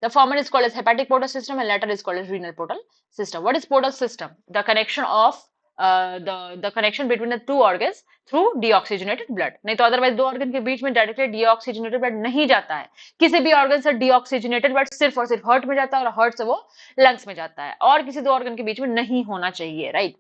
[SPEAKER 1] The former is called as hepatic portal system and later is called as renal portal system. What is portal system? The connection of the connection between the two organs through deoxygenated blood. नहीं तो otherwise दो organ के बीच में directly deoxygenated blood नहीं जाता है। किसी भी ऑर्गन से डीऑक्सीजनेटेड ब्लड सिर्फ और सिर्फ हार्ट में जाता है और हार्ट से वो लंग्स में जाता है, और किसी दो ऑर्गन के बीच में नहीं होना चाहिए, right.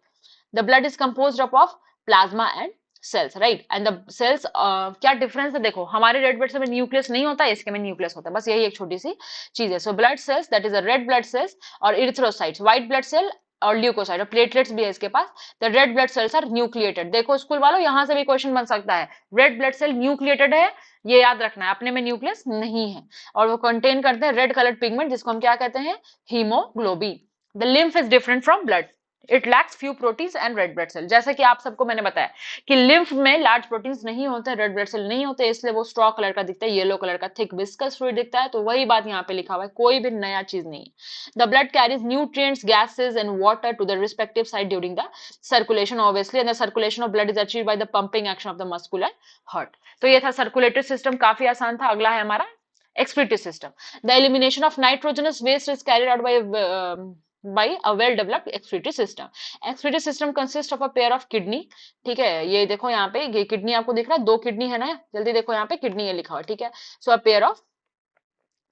[SPEAKER 1] The blood is composed of plasma and cells, right. And the cells, क्या डिफरेंस है देखो, हमारे रेड ब्लड सेल में न्यूक्लियस नहीं होता है, इसके में न्यूक्लियस होता है, बस यही एक छोटी सी चीज है। So blood cells that is a red blood cells और इरिथ्रोसाइट्स, व्हाइट ब्लड सेल और ल्यूकोसाइट और प्लेटलेट्स भी है इसके पास। The red blood cells are nucleated. देखो स्कूल वालों, यहां से भी क्वेश्चन बन सकता है, रेड ब्लड सेल न्यूक्लिएटेड है, ये याद रखना है, अपने में न्यूक्लियस नहीं है, और वो कंटेन करते हैं रेड कलर्ड पिगमेंट जिसको हम क्या कहते हैं? Haemoglobin. The lymph is different from blood, it lacks few proteins and red blood cell. जैसे कि आप सबको मैंने बताया कि लिम्फ में लार्ज प्रोटीन्स नहीं होते, रेड ब्लड सेल नहीं होते, इसलिए वो स्ट्रॉ कलर का दिखता है, येलो कलर का थिक विस्कस फ्लूइड दिखता है। तो वही बात यहाँ पे लिखा हुआ है, कोई भी नया चीज नहीं है। The blood carries nutrients, gases and water to the respective side during the circulation, obviously, and the circulation of blood is achieved by the pumping action of the muscular heart. तो ये था सर्कुलेटरी सिस्टम, काफी आसान था। अगला है हमारा excretory system. The elimination of nitrogenous waste is carried out by a well developed excretory system. Excretory system consists of a pair of kidney, ठीक है। ये देखो यहाँ पे ये किडनी आपको दिख रहा है, 2 किडनी है ना, जल्दी देखो यहाँ पे किडनी ये लिखा हुआ है, ठीक है। So a pair of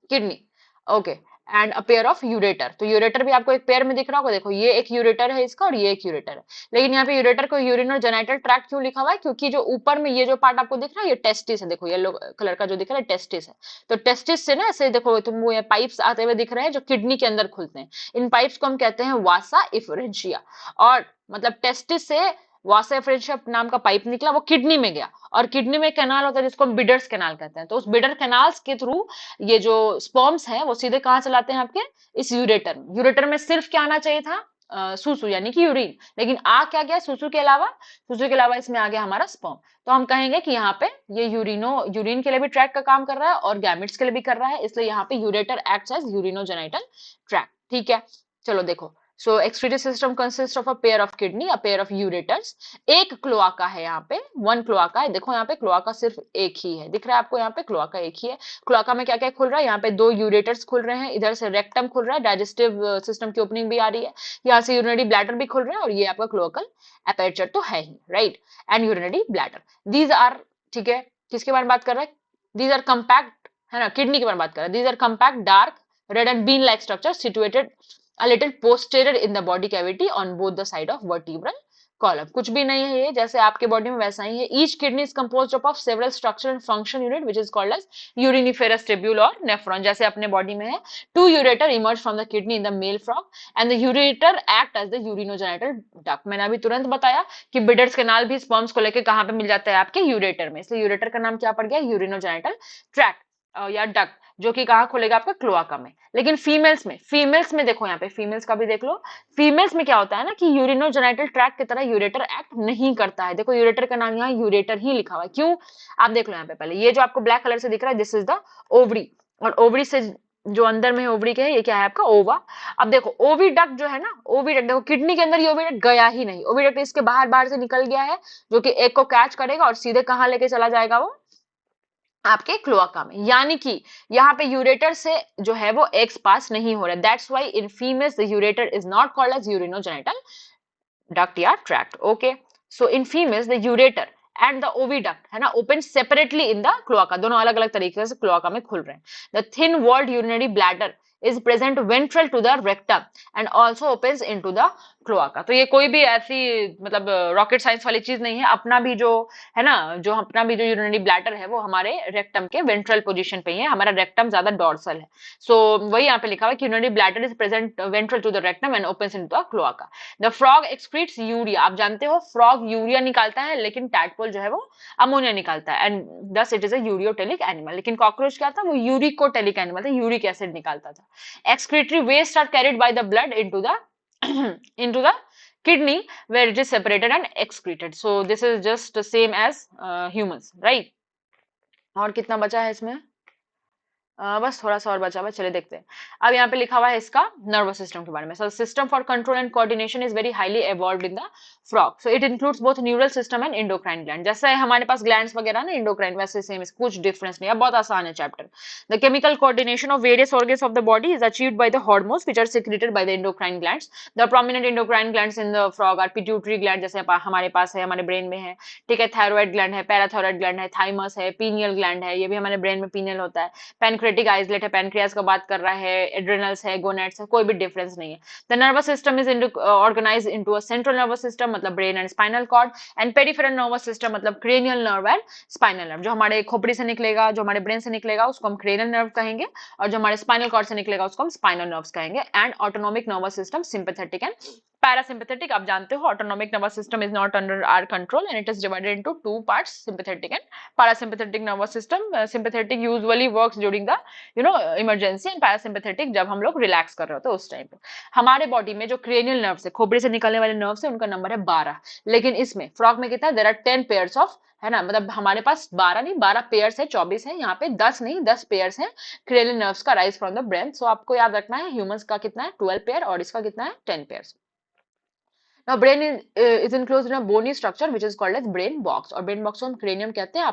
[SPEAKER 1] kidney, okay, and a pair of ureter. तो यूरेटर भी आपको एक पेयर में दिख रहा होगा, देखो ये एक यूरेटर है इसका और ये एक यूरेटर है, लेकिन यहाँ पे यूरेटर को यूरिन और जेनाइटल ट्रैक्ट क्यों लिखा हुआ है? क्योंकि जो ऊपर में ये जो पार्ट आपको दिख रहा है ये टेस्टिस है, देखो येलो कलर का जो दिख रहा है टेस्टिस है। तो टेस्टिस से ना ऐसे देखो तुमको ये पाइप्स आते हुए दिख रहे हैं जो किडनी के अंदर खुलते हैं, इन पाइप्स को हम कहते हैं वासा इफरेंशिया। और मतलब टेस्टिस से वासा इफरेंशिया नाम का पाइप निकला, वो किडनी में गया, और किडनी में कैनाल होता है जिसको हम बिडर्स कैनाल कहते हैं। तो उस बिडर कैनाल्स के थ्रू ये जो स्पर्म्स है वो सीधे कहाँ चलाते हैं? आपके इस यूरेटर में। यूरेटर में सिर्फ क्या आना चाहिए था? सुसु यानी कि यूरिन, लेकिन आ क्या गया सुसु के अलावा? सुसु के अलावा इसमें आ गया हमारा स्पर्म। तो हम कहेंगे कि यहाँ पे ये यूरिन के लिए भी ट्रैक का काम कर रहा है और गैमेट्स के लिए भी कर रहा है, इसलिए यहाँ पे ureter acts as urinogenital tract. ठीक है, चलो देखो। So excretory system consist of a pair of kidney, a pair of ureters, एक क्लोआका है यहाँ पे, वन क्लोआका है। देखो यहाँ पे क्लोआका सिर्फ एक ही है, दिख रहा है आपको? यहाँ पे क्लोआका एक ही है। क्लोआका में क्या क्या खुल रहा है? यहाँ पे दो यूरेटर्स खुल रहे हैं, इधर से रेक्टम खुल रहा है, डाइजेस्टिव सिस्टम की ओपनिंग भी आ रही है, यहाँ से यूरिनरी ब्लैडर भी खुल रहा है, और ये आपका क्लोअकल एपर्चर तो है ही, right, and urinary bladder. These are, ठीक है, किसके बारे में बात कर रहे हैं? दीज आर कंपैक्ट, है ना, किडनी के बारे में बात कर रहे हैं। These are compact dark red and bean like structure situated a little posterior in the body cavity on both the side of vertebral column। कुछ भी नहीं है ये, जैसे आपके बॉडी में वैसा ही है। each kidney is composed of several structure and function unit which is called as uriniferous tubule or nephron। जैसे अपने बॉडी में है, two ureter emerge from the kidney in the male frog and the ureter act as the urinogenital duct। मैंने अभी तुरंत बताया कि bidders canal भी स्पर्म्स को लेके कहाँ पे मिल जाता है? आपके यूरेटर में, इसलिए यूरेटर का नाम क्या पड़ गया? यूरिनोजेनिटल ट्रैक्ट या डक्ट, जो कि कहाँ खुलेगा? आपका क्लोआका में। लेकिन फीमेल्स में देखो, यहाँ पे फीमेल्स का भी देख लो। फीमेल्स में क्या होता है ना कि यूरिनोजेनिटल ट्रैक्ट की तरह यूरेटर एक्ट नहीं करता है। देखो यूरेटर का नाम यहाँ यूरेटर ही लिखा हुआ है, क्यों? आप देख लो यहाँ पे, पहले ये जो आपको ब्लैक कलर से दिख रहा है, दिस इज द ओवरी, और ओवरी से जो अंदर में है ओवरी के है, ये क्या है आपका? ओवा। अब देखो ओविडक्ट जो है ना, ओविडक्ट देखो किडनी के अंदर ये ओविडक्ट गया ही नहीं, ओविडक्ट इसके बाहर बाहर से निकल गया है, जो कि एग को कैच करेगा और सीधे कहाँ लेके चला जाएगा? वो आपके क्लोआका में। यानी कि यहाँ पे यूरेटर से जो है वो एग्स पास नहीं हो रहा है। That's why in females the ureter is not called as urinogenital duct या tract. Okay, so in females the ureter and the oviduct, है ना, open separately in the cloaca, दोनों अलग अलग तरीके से क्लोआका में खुल रहे हैं। The thin walled urinary bladder is present ventral to the rectum and also opens into the cloaca. तो ये कोई भी ऐसी मतलब रॉकेट साइंस वाली चीज नहीं है। अपना भी जो है ना, जो अपना भी जो यूरिनरी ब्लैडर है वो हमारे रेक्टम के वेंट्रल पोजीशन पे ही है, हमारा रेक्टम ज्यादा डॉर्सल है। सो वही यहाँ पे लिखा हुआ है कि urinary bladder is present ventral to the rectum and opens into the cloaca. The frog excretes urea, आप जानते हो फ्रॉग यूरिया निकालता है, लेकिन टैडपोल जो है वो अमोनिया निकालता है, and thus it is a ureotelic animal. लेकिन कॉकरोच क्या था? वो यूरिकोटेलिक एनिमल था, यूरिक एसिड निकालता था। Excretory waste are carried by the blood into the into the kidney where it is separated and excreted। So this is just the same as humans, right? और कितना बचा है इसमें? बस थोड़ा सा और बचा हुआ है, चलिए देखते हैं। अब यहाँ पे लिखा हुआ है इसका नर्वस सिस्टम के बारे में। System for control and coordination is very highly evolved in the frog. So it includes both neural system and endocrine gland. जैसे हमारे पास ग्लैंड्स वगैरह ना एंडोक्राइन, वैसे सेम, कुछ डिफरेंस नहीं है, बहुत आसान है chapter. The chemical coordination of various organs of the body is achieved by the hormones which are secreted by the endocrine glands. The prominent endocrine glands in the frog are pituitary gland, जैसे हमारे पास है, हमारे brain में है, ठीक है, thyroid gland है, parathyroid gland है, थाइमस है, पीनियल ग्लैंड है, ये भी हमारे ब्रेन में पीनियल होता है, पैनक्रेटिक आइसलेट है, पैनक्रियास का बात कर रहा है, एड्रेनल्स है, गोनेट्स है, कोई भी डिफरेंस नहीं है। The nervous system is organised into a central nervous system, मतलब brain and spinal cord, and peripheral nervous system, मतलब cranial nerve and spinal nerve. जो हमारे खोपड़ी से निकलेगा, जो हमारे ब्रेन से निकलेगा, उसको हम क्रेनियल नर्व कहेंगे, और जो हमारे स्पाइनल कॉर्ड से निकलेगा उसको हम स्पाइनल नर्व्स कहेंगे। And autonomic nervous system, sympathetic and parasympathetic. आप जानते हो autonomic nervous system is not under our control and it is divided into two parts, sympathetic and parasympathetic nervous system. Sympathetic usually works during the emergency, and parasympathetic जब हम लोग relax कर रहे होते हैं उस टाइम पे। हमारे बॉडी में जो क्रेनियल नर्व्स है, खोपड़ी से निकलने वाले नर्व्स है, उनका नंबर है 12, लेकिन इसमें फ्रॉग में कितना है? देयर आर 10 पेयर्स ऑफ, है ना, मतलब हमारे पास 12 नहीं 12 पेयर्स है, 24 है, यहाँ पे 10 नहीं 10 पेयर्स है क्रेनियल नर्व्स का राइज फ्रॉम द ब्रेन। सो आपको याद रखना है ह्यूमंस का कितना है? 12 पेयर, और इसका कितना है? 10 pairs. Now brain is enclosed in a bony structure which is called as brain box, और brain box को हम cranium कहते हैं,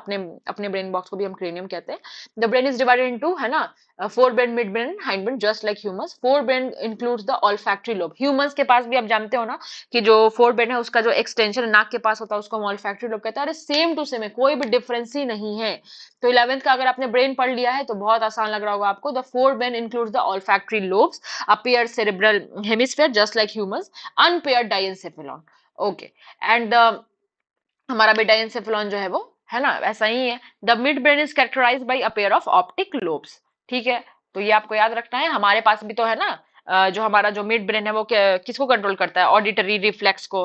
[SPEAKER 1] अपने brain box को भी हम cranium कहते हैं। The brain is divided into, है ना, forebrain, midbrain, hindbrain, just like humans। forebrain includes the olfactory lobe। humans के पास भी आप जानते हो ना कि जो forebrain है उसका जो extension नाक के पास होता है उसको हम olfactory lobe कहते हैं। अरे सेम टू सेम है, कोई भी डिफरेंस ही नहीं है। तो 11th का अगर आपने ब्रेन पढ़ लिया है तो बहुत आसान लग रहा होगा आपको। The forebrain includes the olfactory lobes, a paired cerebral hemisphere just like humans, unpaired diencephalon। Okay, and हमारा भी डाइंसेफेलॉन जो है वो, है ना, वैसा ही है। The mid brain is characterised by a pair of optic lobes. ठीक है, तो ये आपको याद रखना है। हमारे पास भी तो है ना, जो हमारा जो मिड ब्रेन है वो किसको कंट्रोल करता है, ऑडिटरी रिफ्लेक्स को,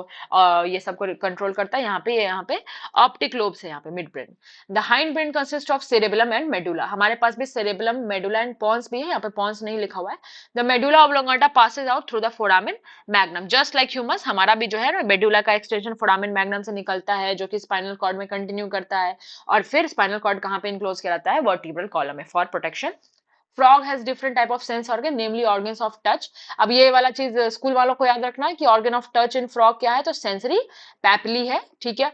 [SPEAKER 1] ये सबको कंट्रोल करता है। यहाँ पे ऑप्टिक लोब्स है, यहाँ पे mid brain. The hind brain consist of cerebellum and medulla, हमारे पास भी सेरेबेलम, मेडुला एंड पॉन्स भी है, यहाँ पे पॉन्स नहीं लिखा हुआ है। The medulla oblongata passes out through the foramen magnum, just like humans, हमारा भी जो है ना मेडुला का एक्सटेंशन फोरामेन मैग्नम से निकलता है, जो कि स्पाइनल कॉर्ड में कंटिन्यू करता है, और फिर स्पाइनल कॉर्ड कहाँ पे इनक्लोज कराता है, वर्टिब्रल कॉलम में, for protection. Frog has different type of sense organ, namely organs of touch. अब ये वाला चीज स्कूल वालों को याद रखना है कि organ of touch in frog क्या है, तो सेंसरी पैपिली है, ठीक है।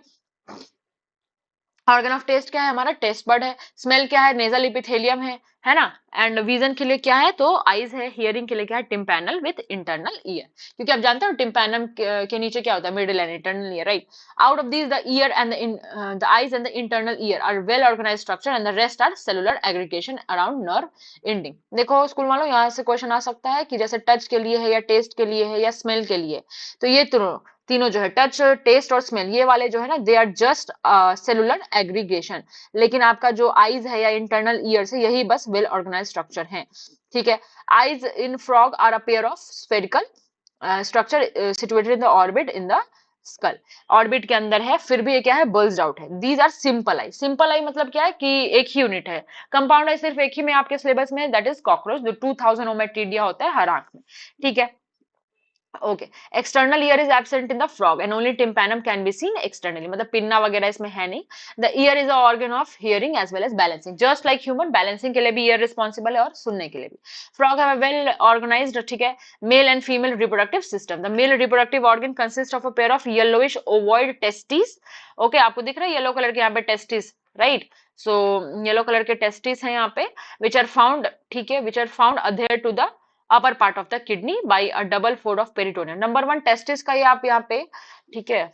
[SPEAKER 1] ऑर्गन ऑफ टेस्ट क्या है, हमारा टेस्ट बर्ड है। स्मेल क्या है, नेजल इपिथेलियम है ना। एंड विजन के लिए क्या है, तो आईज है। हियरिंग के लिए क्या है, टिम्पैनल विद इंटरनल ईयर, क्योंकि आप जानते हो टिम्पैनम के नीचे क्या होता है, middle and internal ear, right. Out of these the ear and the eyes and the internal ear are well organise structure and the rest are cellular aggregation around nerve ending. देखो school वालों, यहाँ से question आ सकता है कि जैसे touch के लिए है, या टेस्ट के लिए है, या स्मेल के लिए, तो ये तीनों जो है, टच, टेस्ट और स्मेल, ये वाले जो है ना, they are just cellular aggregation. लेकिन आपका जो आईज है या इंटरनल ईयर से, यही बस वेल ऑर्गेनाइज स्ट्रक्चर है, ठीक है। Eyes in frog are a pair of spherical structure situated in the orbit in the skull, orbit के अंदर है, फिर भी ये क्या है, बल्ज्ड आउट है। These are simple eye, simple eye मतलब क्या है कि एक ही यूनिट है। कंपाउंड आई सिर्फ एक ही में आपके सिलेबस में, दैट इज कॉकरोच, जो 2000 ओमेटिडिया होता है हर आंख में, ठीक है। Okay, external ear is absent in the frog and only tympanum can be seen externally, मतलब पिन्ना वगैरह इसमें है नहीं। The ear is a organ of hearing as well as balancing, just like human, balancing के लिए भी year responsible है और सुनने के लिए भी। Frog have a well organised, ठीक है, male and female reproductive system. The male reproductive organ consist of a pair of yellowish ovoid testis. Okay, आपको दिख रहा है येलो कलर के यहाँ पे testis, right. So yellow colour के टेस्टिस है यहाँ पे, विच आर फाउंड, ठीक है, which are found adhere to the upper part of the kidney by a double fold of peritoneum. Number 1 testis का, ये आप यहाँ पे, ठीक है,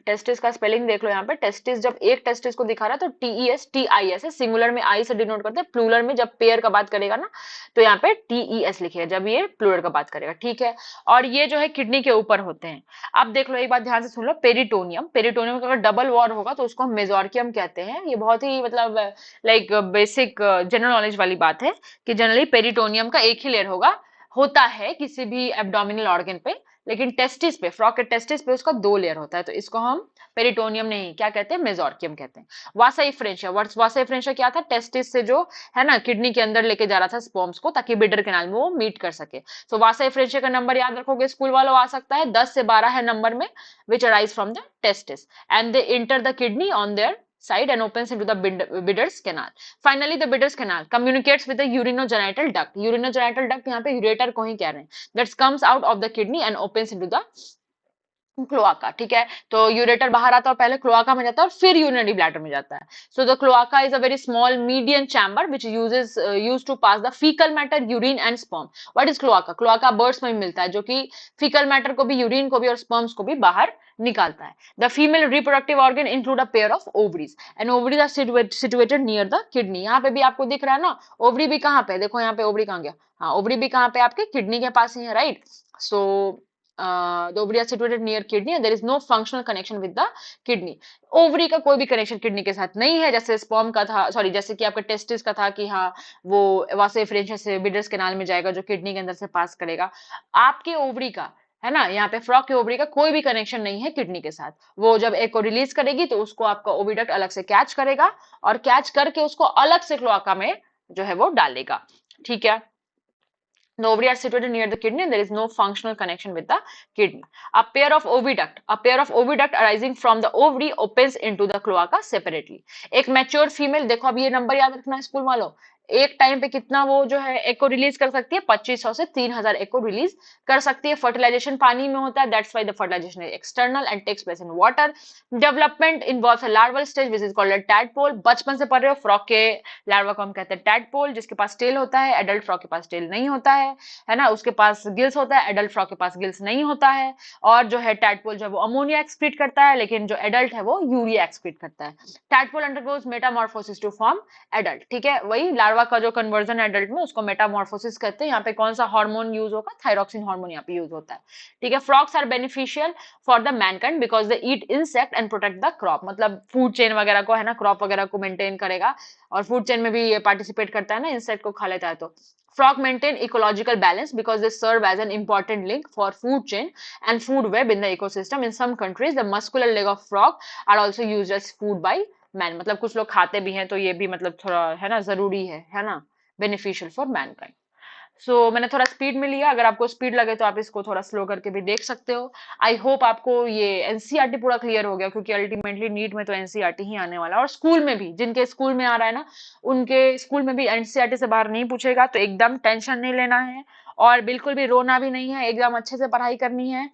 [SPEAKER 1] टेस्टिस का स्पेलिंग देख लो यहाँ पे। टेस्टिस, जब एक टेस्टिस को दिखा रहा है तो TESTIS है, सिंगुलर में आई से डिनोट करते हैं, प्लूरल में जब पेयर का बात करेगा ना, तो यहाँ पे TES लिखिएगा जब ये प्लूरल का बात करेगा, ठीक है। और ये जो है किडनी के ऊपर होते हैं। अब देख लो, एक बात ध्यान से सुन लो, पेरिटोनियम, पेरिटोनियम का अगर डबल वॉर होगा तो उसको हम मेजोर्कियम कहते हैं। ये बहुत ही मतलब लाइक बेसिक जनरल नॉलेज वाली बात है कि जनरली पेरिटोनियम का एक ही लेयर होता है किसी भी एब्डोमिनल ऑर्गन पे, लेकिन टेस्टिस पे, फ्रॉग के टेस्टिस पे उसका 2 लेयर होता है, तो इसको हम पेरिटोनियम नहीं क्या कहते हैं, मेजोर्कियम कहते हैं। वासा इफ्रेंशिया, वासा इफ्रेंशिया क्या था, टेस्टिस से जो है ना किडनी के अंदर लेके जा रहा था स्पर्म्स को, ताकि बिडर कैनाल में वो मीट कर सके। सो वासा इफ्रेंशिया का नंबर याद रखोगे, स्कूल वालों आ सकता है 10 से 12 है नंबर में, विच arise from the testis and they enter the kidney on their side and opens into the Bidder's canal. Finally, the Bidder's canal communicates with the urinogenital duct. Urinogenital duct यहाँ पे ureter को ही कह रहे हैं, that comes out of the kidney and opens into the cloaca, ठीक है। तो ureter बाहर आता है और पहले क्लोआका में जाता है और फिर यूरिनरी ब्लैडर में जाता है। So the cloaca is a very small medium chamber which used to pass the faecal matter, urine and sperm. What is cloaca? Cloaca birds में मिलता है, जो कि फीकल मैटर को भी, यूरिन को भी और स्पर्म्स को भी बाहर निकालता है। The female reproductive organ include a pair of ovaries and ovaries are situated near the kidney. यहाँ पे भी आपको दिख रहा है ना, ओवरी भी कहाँ पे, देखो यहाँ पे ओवरी कहाँ गया, हाँ ओवरी भी कहाँ पे, आपके किडनी के पास ही है, right. So the ovary are situated near kidney and there is no functional connection with the kidney. Ovary का कोई भी कनेक्शन किडनी के साथ नहीं है, जैसे स्पर्म का था, सॉरी जैसे कि आपका टेस्टिस का था कि हाँ वो वासा इफ्रेंशिया से बिडर्स कैनाल में जाएगा जो किडनी के अंदर से पास करेगा। आपके ओवरी का है ना, यहाँ पे फ्रॉग के ओवरी का कोई भी कनेक्शन नहीं है किडनी के साथ। वो जब एग को रिलीज करेगी तो उसको आपका ओविडक्ट अलग से कैच करेगा और कैच करके उसको अलग से क्लोआका में जो है वो डालेगा, ठीक है। The ovary are situated near the kidney and there is no functional connection with the kidney. A pair of oviduct arising from the ovary opens into the cloaca separately. एक mature female, देखो अब ये number याद रखना है school वालों, एक time पे कितना वो जो है एग को रिलीज कर सकती है, 2500 से 3000 एग को रिलीज कर सकती है। फर्टिलाइजेशन पानी में होता है, that's why the fertilisation is external and takes place in water. Development involves a larval stage which is called a tadpole. बचपन से पढ़ रहे हो, फ्रॉग के लार्वा को हम कहते हैं टैडपोल, जिसके पास टेल होता है। एडल्ट फ्रॉग के पास टेल नहीं होता है ना, उसके पास गिल्स होता है, एडल्ट फ्रॉग के पास गिल्स नहीं होता है। और जो है टैडपोल जो है वो अमोनिया एक्सक्रीट करता है, लेकिन जो एडल्ट है वो यूरिया एक्सक्रीट करता है। Tadpole undergoes metamorphosis to form adult, ठीक है। वही लार्वा लार्वा का जो कन्वर्जन एडल्ट में, उसको मेटामॉर्फोसिस कहते हैं। यहाँ पे कौन सा हार्मोन यूज होगा? थायरॉक्सिन हार्मोन यहाँ पे यूज होता है। ठीक है। Frogs are beneficial for the mankind because they eat insect and protect the crop, मतलब फूड चेन वगैरह को, है ना, क्रॉप वगैरह को मेंटेन करेगा, और फूड चेन में भी ये पार्टिसिपेट करता है ना, इंसेक्ट को खा लेता है। तो frog maintain ecological balance because they serve as an important link for food chain and food web in the ecosystem. In some countries the muscular leg of frog are also used as food by man, मतलब कुछ लोग खाते भी हैं, तो ये भी मतलब थोड़ा, है ना, जरूरी है ना, बेनिफिशियल फॉर मैनकाइंड। मैंने थोड़ा स्पीड में लिया, अगर आपको स्पीड लगे तो आप इसको थोड़ा स्लो करके भी देख सकते हो। आई होप आपको ये एनसीईआरटी पूरा क्लियर हो गया, क्योंकि अल्टीमेटली नीट में तो एनसीईआरटी ही आने वाला है, और स्कूल में भी, जिनके स्कूल में आ रहा है ना, उनके स्कूल में भी एनसीईआरटी से बाहर नहीं पूछेगा, तो एकदम टेंशन नहीं लेना है, और बिल्कुल भी रोना भी नहीं है, एकदम अच्छे से पढ़ाई करनी है।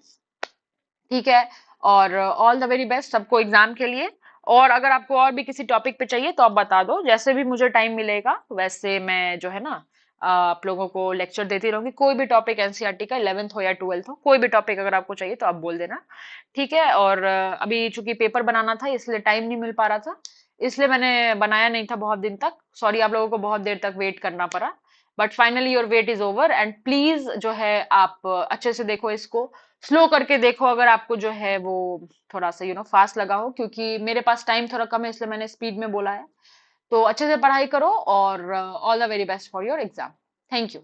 [SPEAKER 1] ठीक है। और ऑल द वेरी बेस्ट सबको एग्जाम के लिए। और अगर आपको और भी किसी टॉपिक पे चाहिए तो आप बता दो, जैसे भी मुझे टाइम मिलेगा वैसे मैं जो है ना आप लोगों को लेक्चर देती रहूंगी। कोई भी टॉपिक एनसीईआरटी का, 11th हो या 12th हो, कोई भी टॉपिक अगर आपको चाहिए तो आप बोल देना। ठीक है। और अभी चूंकि पेपर बनाना था इसलिए टाइम नहीं मिल पा रहा था, इसलिए मैंने बनाया नहीं था बहुत दिन तक। सॉरी, आप लोगों को बहुत देर तक वेट करना पड़ा, but finally your weight is over. And please जो है आप अच्छे से देखो इसको, स्लो करके देखो अगर आपको जो है वो थोड़ा सा फास्ट लगा हो, क्योंकि मेरे पास टाइम थोड़ा कम है इसलिए मैंने स्पीड में बोला है। तो अच्छे से पढ़ाई करो, और all the very best for your exam. Thank you.